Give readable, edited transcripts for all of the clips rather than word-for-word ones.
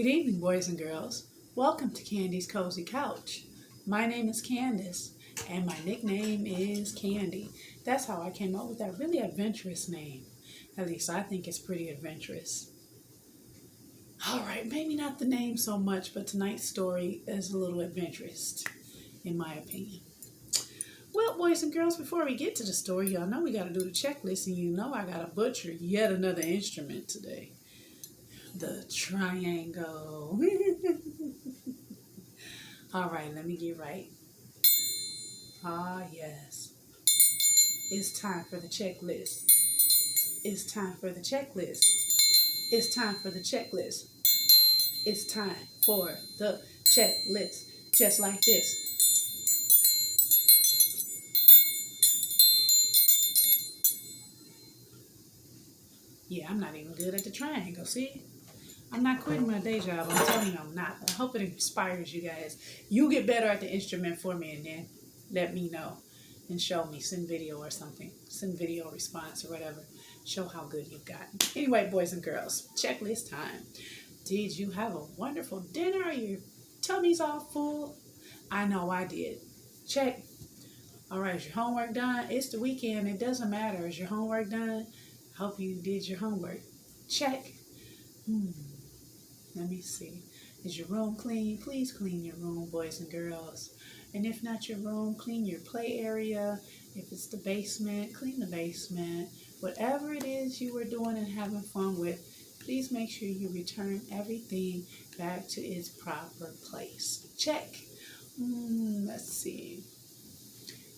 Good evening, boys and girls. Welcome to Candy's Cozy Couch. My name is Candace, and my nickname is Candy. That's how I came up with that really adventurous name. At least I think it's pretty adventurous. All right, maybe not the name so much, but tonight's story is a little adventurous, in my opinion. Well, boys and girls, before we get to the story, y'all know we got to do the checklist, and you know I got to butcher yet another instrument today. The triangle. All right, let me get right. Ah, yes. It's time for the checklist. It's time for the checklist. It's time for the checklist. It's time for the checklist. Just like this. Yeah, I'm not even good at the triangle, see? I'm not quitting my day job. I'm telling you I'm not. I hope it inspires you guys. You get better at the instrument for me and then let me know and show me. Send video or something. Send video response or whatever. Show how good you've gotten. Anyway, boys and girls, checklist time. Did you have a wonderful dinner? Are your tummies all full? I know I did. Check. All right, is your homework done? It's the weekend. It doesn't matter. Is your homework done? Hope you did your homework. Check. Let me see. Is your room clean? Please clean your room, boys and girls. And if not your room, clean your play area. If it's the basement, clean the basement. Whatever it is you were doing and having fun with, please make sure you return everything back to its proper place. Check. Let's see.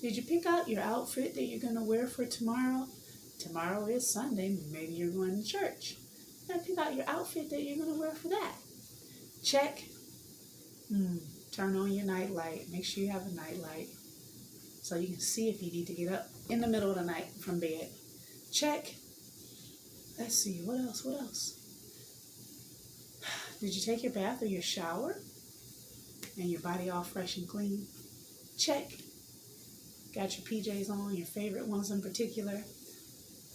Did you pick out your outfit that you're going to wear for tomorrow? Tomorrow is Sunday. Maybe you're going to church. You gotta pick out your outfit that you're going to wear for that. Check. Turn on your night light. Make sure you have a night light so you can see if you need to get up in the middle of the night from bed. Check. Let's see. What else? What else? Did you take your bath or your shower? And your body all fresh and clean? Check. Got your PJs on, your favorite ones in particular.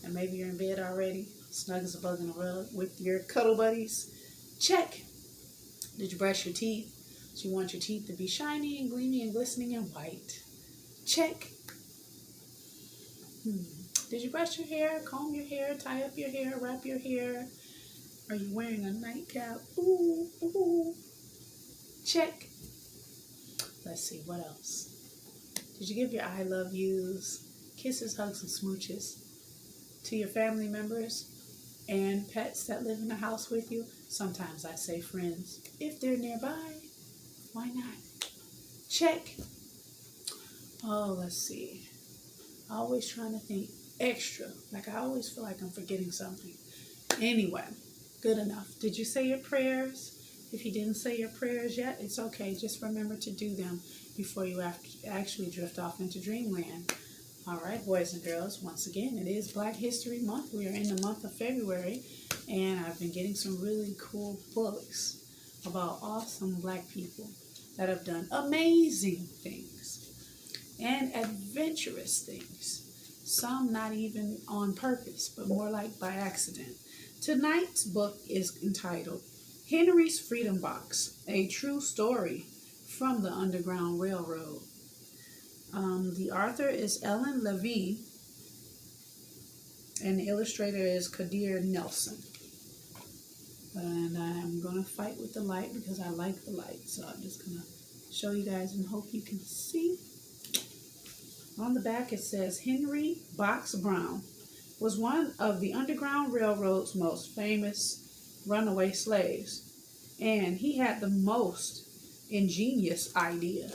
And maybe you're in bed already, snug as a bug in a rug with your cuddle buddies. Check. Did you brush your teeth? Do you want your teeth to be shiny and gleamy and glistening and white? Check. Did you brush your hair, comb your hair, tie up your hair, wrap your hair? Are you wearing a nightcap? Ooh, ooh. Check. Let's see, what else? Did you give your I love yous, kisses, hugs, and smooches to your family members and pets that live in the house with you? Sometimes I say friends. If they're nearby, why not? Check. Oh, let's see. Always trying to think extra. Like I always feel like I'm forgetting something. Anyway, good enough. Did you say your prayers? If you didn't say your prayers yet, it's okay. Just remember to do them before you actually drift off into dreamland. All right, boys and girls, once again, it is Black History Month. We are in the month of February, and I've been getting some really cool books about awesome Black people that have done amazing things and adventurous things. Some not even on purpose, but more like by accident. Tonight's book is entitled Henry's Freedom Box, a true story from the Underground Railroad. The author is Ellen Levy, and the illustrator is Kadir Nelson. And I'm going to fight with the light because I like the light. So I'm just going to show you guys and hope you can see. On the back it says, Henry Box Brown was one of the Underground Railroad's most famous runaway slaves. And he had the most ingenious idea.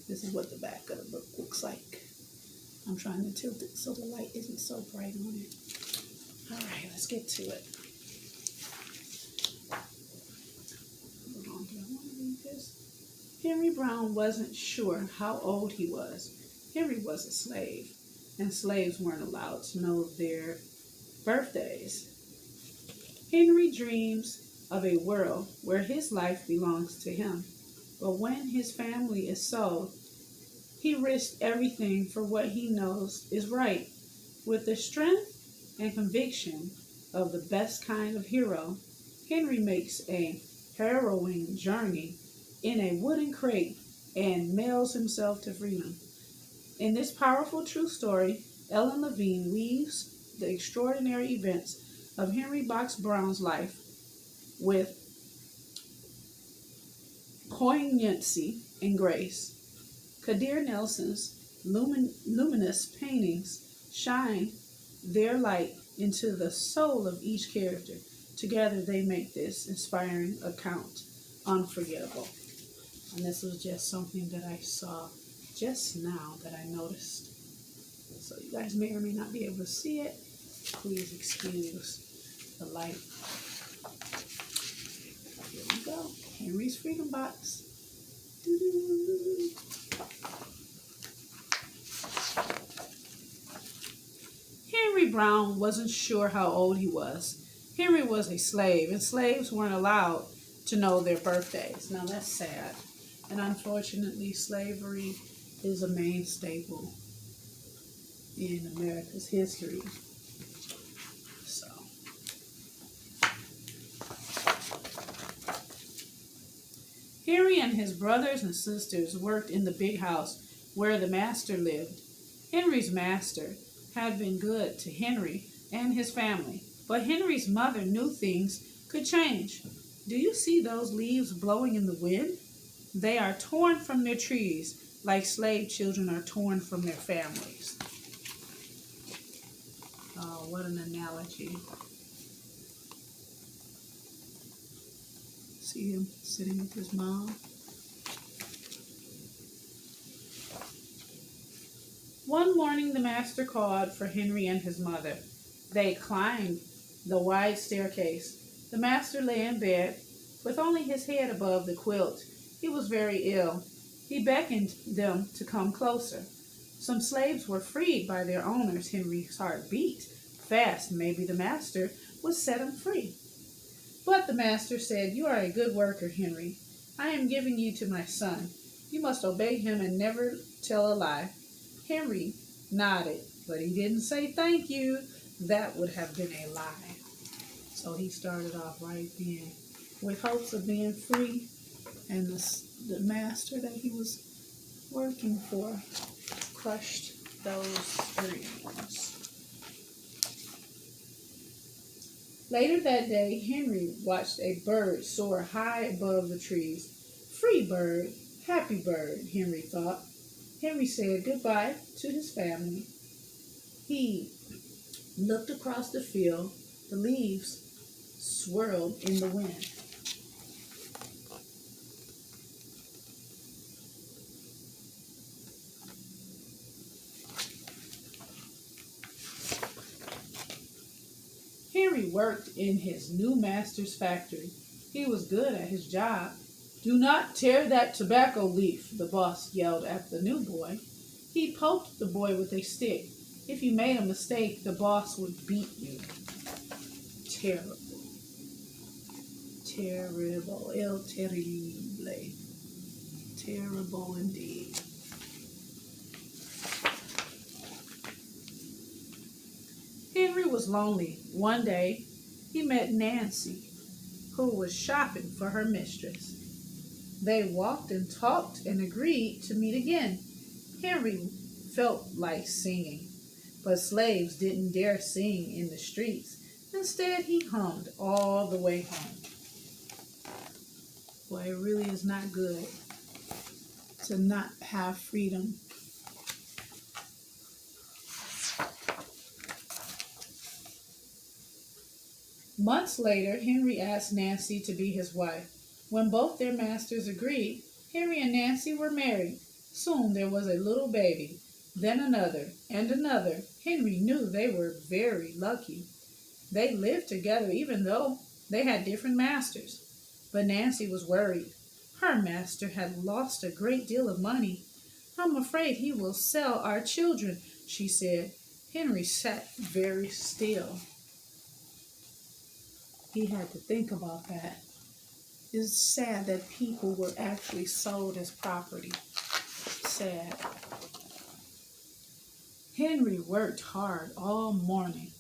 This is what the back of the book looks like. I'm trying to tilt it so the light isn't so bright on it. All right, let's get to it. Hold on, do I want to read this? Henry Brown wasn't sure how old he was. Henry was a slave, and slaves weren't allowed to know their birthdays. Henry dreams of a world where his life belongs to him. But when his family is sold, he risks everything for what he knows is right. With the strength and conviction of the best kind of hero, Henry makes a harrowing journey in a wooden crate and mails himself to freedom. In this powerful true story, Ellen Levine weaves the extraordinary events of Henry Box Brown's life with poignancy and grace. Kadir Nelson's luminous paintings shine their light into the soul of each character. Together, they make this inspiring account unforgettable. And this was just something that I saw just now that I noticed. So you guys may or may not be able to see it. Please excuse the light. Here we go. Henry's Freedom Box. Doo-doo. Henry Brown wasn't sure how old he was. Henry was a slave, and slaves weren't allowed to know their birthdays. Now that's sad. And unfortunately, slavery is a main staple in America's history. So, Henry and his brothers and sisters worked in the big house where the master lived. Henry's master had been good to Henry and his family, but Henry's mother knew things could change. Do you see those leaves blowing in the wind? They are torn from their trees like slave children are torn from their families. Oh, what an analogy. See him sitting with his mom. One morning, the master called for Henry and his mother. They climbed the wide staircase. The master lay in bed with only his head above the quilt. He was very ill. He beckoned them to come closer. Some slaves were freed by their owners. Henry's heart beat fast. Maybe the master would set him free. But the master said, "You are a good worker, Henry. I am giving you to my son. You must obey him and never tell a lie." Henry nodded, but he didn't say thank you. That would have been a lie. So he started off right then with hopes of being free, and the master that he was working for crushed those dreams. Later that day, Henry watched a bird soar high above the trees. Free bird, happy bird, Henry thought. Henry said goodbye to his family. He looked across the field. The leaves swirled in the wind. Henry worked in his new master's factory. He was good at his job. "Do not tear that tobacco leaf," the boss yelled at the new boy. He poked the boy with a stick. If you made a mistake, the boss would beat you. Terrible. Terrible. El terrible. Terrible indeed. Henry was lonely. One day, he met Nancy, who was shopping for her mistress. They walked and talked and agreed to meet again. Henry felt like singing, but slaves didn't dare sing in the streets. Instead, he hummed all the way home. Boy, it really is not good to not have freedom. Months later, Henry asked Nancy to be his wife. When both their masters agreed, Henry and Nancy were married. Soon there was a little baby, then another, and another. Henry knew they were very lucky. They lived together even though they had different masters. But Nancy was worried. Her master had lost a great deal of money. "I'm afraid he will sell our children," she said. Henry sat very still. He had to think about that. It's sad that people were actually sold as property. Sad. Henry worked hard all morning.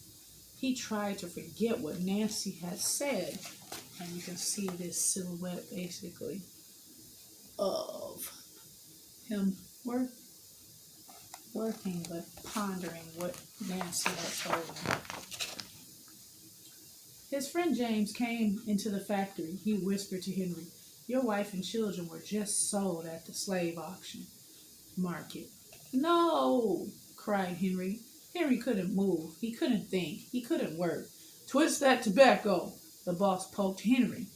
He tried to forget what Nancy had said. And you can see this silhouette basically of him working but pondering what Nancy had told him. His friend James came into the factory. He whispered to Henry, "Your wife and children were just sold at the slave auction market." "No!" cried Henry. Henry couldn't move. He couldn't think. He couldn't work. "Twist that tobacco!" The boss poked Henry.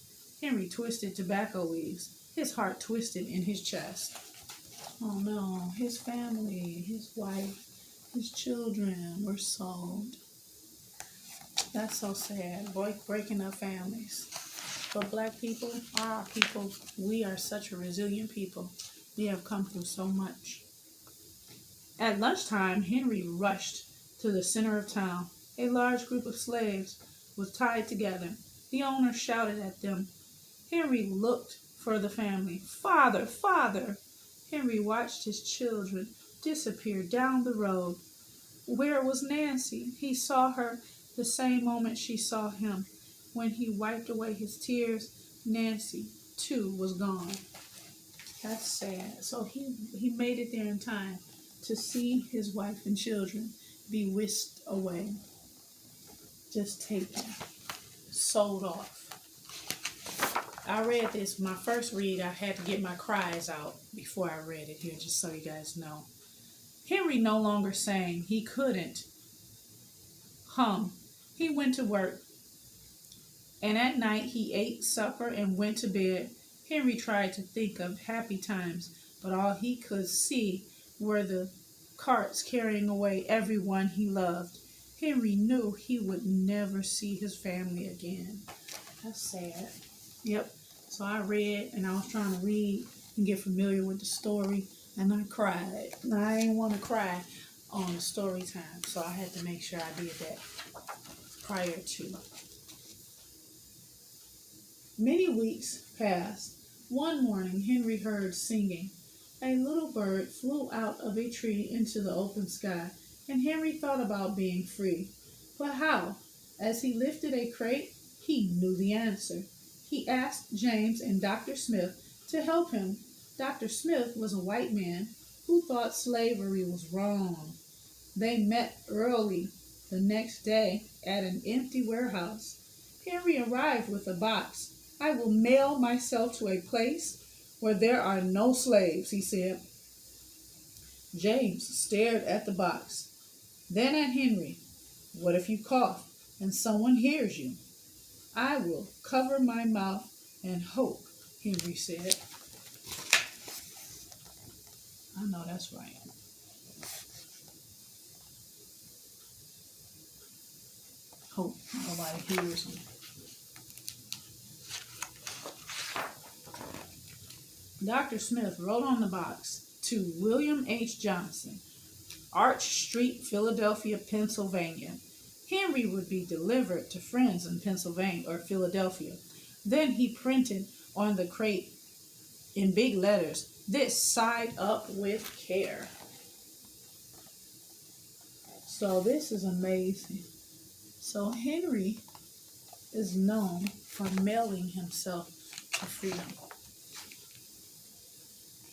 Henry twisted tobacco leaves. His heart twisted in his chest. Oh no, his family, his wife, his children were sold. That's so sad. Breaking up families. But black people are our people. We are such a resilient people. We have come through so much. At lunchtime, Henry rushed to the center of town. A large group of slaves was tied together. The owner shouted at them. Henry looked for the family. "Father, father!" Henry watched his children disappear down the road. Where was Nancy? He saw her the same moment she saw him. When he wiped away his tears, Nancy, too, was gone. That's sad. So he made it there in time to see his wife and children be whisked away. Just taken. Sold off. I read this, my first read, I had to get my cries out before I read it here, just so you guys know. Henry no longer sang. He couldn't hum. He went to work. And at night he ate supper and went to bed. Henry tried to think of happy times, but all he could see were the carts carrying away everyone he loved. Henry knew he would never see his family again. That's sad. Yep. So I read, and I was trying to read and get familiar with the story, and I cried. Now, I didn't want to cry on the story time, so I had to make sure I did that prior to. Many weeks passed. One morning, Henry heard singing. A little bird flew out of a tree into the open sky, and Henry thought about being free. But how? As he lifted a crate, he knew the answer. He asked James and Dr. Smith to help him. Dr. Smith was a white man who thought slavery was wrong. They met early the next day at an empty warehouse. Henry arrived with a box. "I will mail myself to a place where there are no slaves," he said. James stared at the box, then at Henry. "What if you cough and someone hears you?" "I will cover my mouth and hope," Henry said. I know that's right. Hope nobody hears me. Dr. Smith wrote on the box, "To William H. Johnson, Arch Street, Philadelphia, Pennsylvania." Henry would be delivered to friends in Pennsylvania or Philadelphia. Then he printed on the crate in big letters, "This side up with care." So this is amazing. So Henry is known for mailing himself to freedom.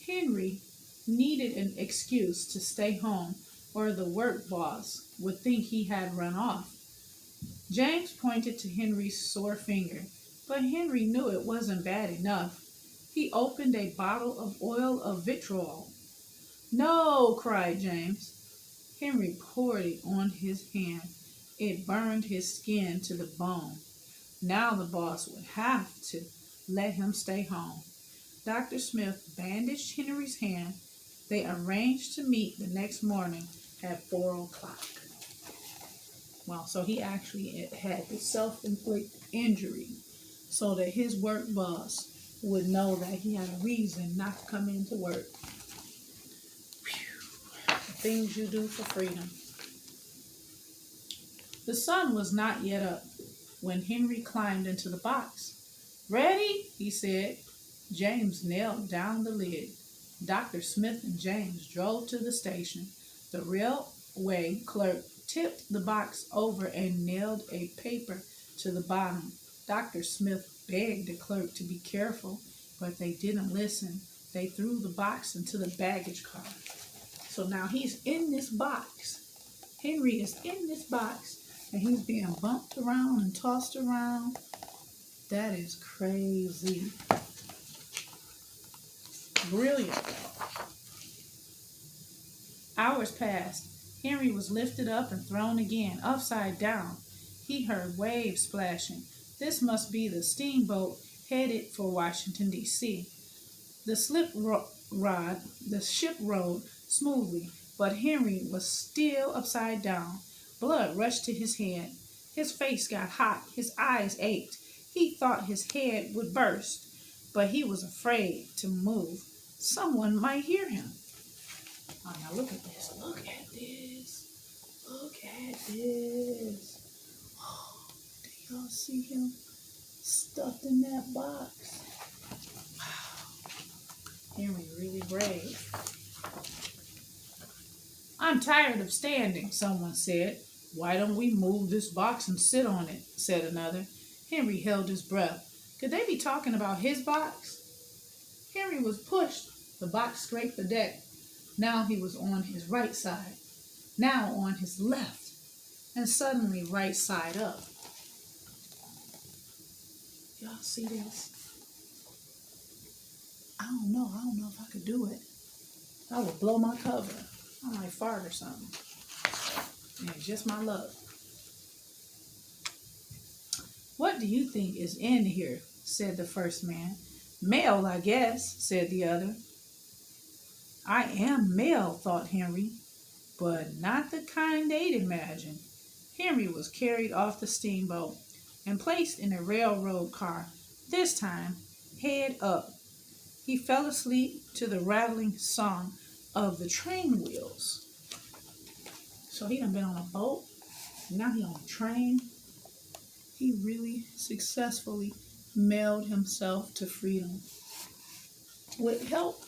Henry needed an excuse to stay home, or the work boss would think he had run off. James pointed to Henry's sore finger, but Henry knew it wasn't bad enough. He opened a bottle of oil of vitriol. "No!" cried James. Henry poured it on his hand. It burned his skin to the bone. Now the boss would have to let him stay home. Dr. Smith bandaged Henry's hand. They arranged to meet the next morning at 4 o'clock. Well, so he actually had the self-inflicted injury so that his work boss would know that he had a reason not to come into work. Whew. The things you do for freedom. The sun was not yet up when Henry climbed into the box. "Ready?" he said. James nailed down the lid. Dr. Smith and James drove to the station. The railway clerk tipped the box over and nailed a paper to the bottom. Dr. Smith begged the clerk to be careful, but they didn't listen. They threw the box into the baggage car. So now he's in this box. Henry is in this box, and he's being bumped around and tossed around. That is crazy. Brilliant. Hours passed. Henry was lifted up and thrown again, upside down. He heard waves splashing. This must be the steamboat headed for Washington, D.C. The ship rode smoothly, but Henry was still upside down. Blood rushed to his head. His face got hot. His eyes ached. He thought his head would burst, but he was afraid to move. Someone might hear him. Oh, now look at this. Look at this. Look at this. Oh, do y'all see him stuffed in that box? Wow. Henry really brave. I'm tired of standing, someone said. Why don't we move this box and sit on it, said another. Henry held his breath. Could they be talking about his box? Henry was pushed. The box scraped the deck. Now he was on his right side. Now on his left. And suddenly right side up. Y'all see this? I don't know if I could do it. I would blow my cover. I might fart or something. Yeah, just my luck. What do you think is in here? Said the first man. Mail, I guess, said the other. I am mail, thought Henry, but not the kind they'd imagine. Henry was carried off the steamboat and placed in a railroad car, this time head up. He fell asleep to the rattling song of the train wheels. So he done been on a boat, now he on a train. He really successfully mailed himself to freedom. With help,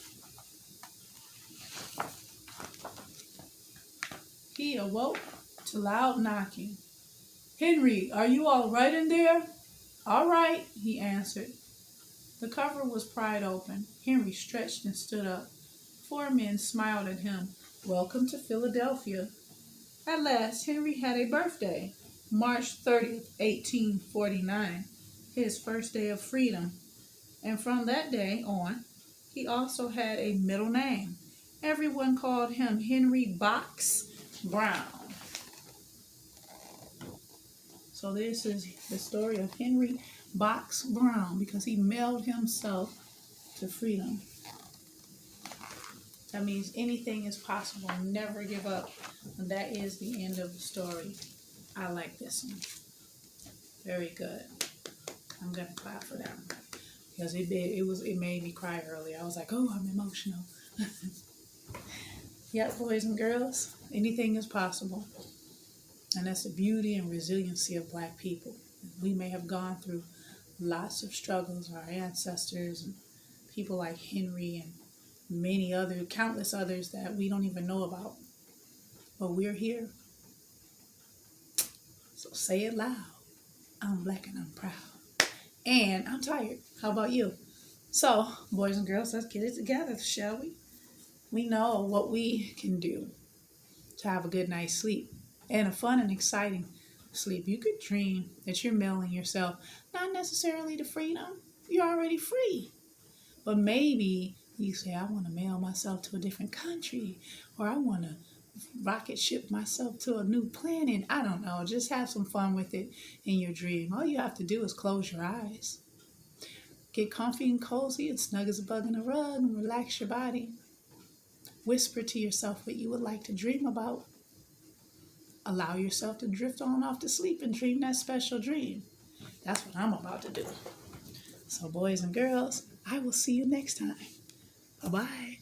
he awoke to loud knocking. Henry, are you all right in there? All right, he answered. The cover was pried open. Henry stretched and stood up. 4 men smiled at him. Welcome to Philadelphia. At last, Henry had a birthday. March 30th, 1849, his first day of freedom. And from that day on, he also had a middle name. Everyone called him Henry Box Brown. So this is the story of Henry Box Brown because he mailed himself to freedom. That means anything is possible. Never give up. And that is the end of the story. I like this one. Very good. I'm going to clap for that one. Because it made me cry earlier. I was like, oh, I'm emotional. Yep, boys and girls, anything is possible. And that's the beauty and resiliency of Black people. We may have gone through lots of struggles, our ancestors and people like Henry and many other, countless others that we don't even know about. But we're here. So say it loud. I'm Black and I'm proud. And I'm tired. How about you? So, boys and girls, let's get it together, shall we? We know what we can do to have a good night's sleep and a fun and exciting sleep. You could dream that you're mailing yourself, not necessarily to freedom. You're already free. But maybe you say, I want to mail myself to a different country, or I want to rocket ship myself to a new planet. I don't know. Just have some fun with it in your dream. All you have to do is close your eyes. Get comfy and cozy and snug as a bug in a rug and relax your body. Whisper to yourself what you would like to dream about. Allow yourself to drift on off to sleep and dream that special dream. That's what I'm about to do. So boys and girls, I will see you next time. Bye-bye.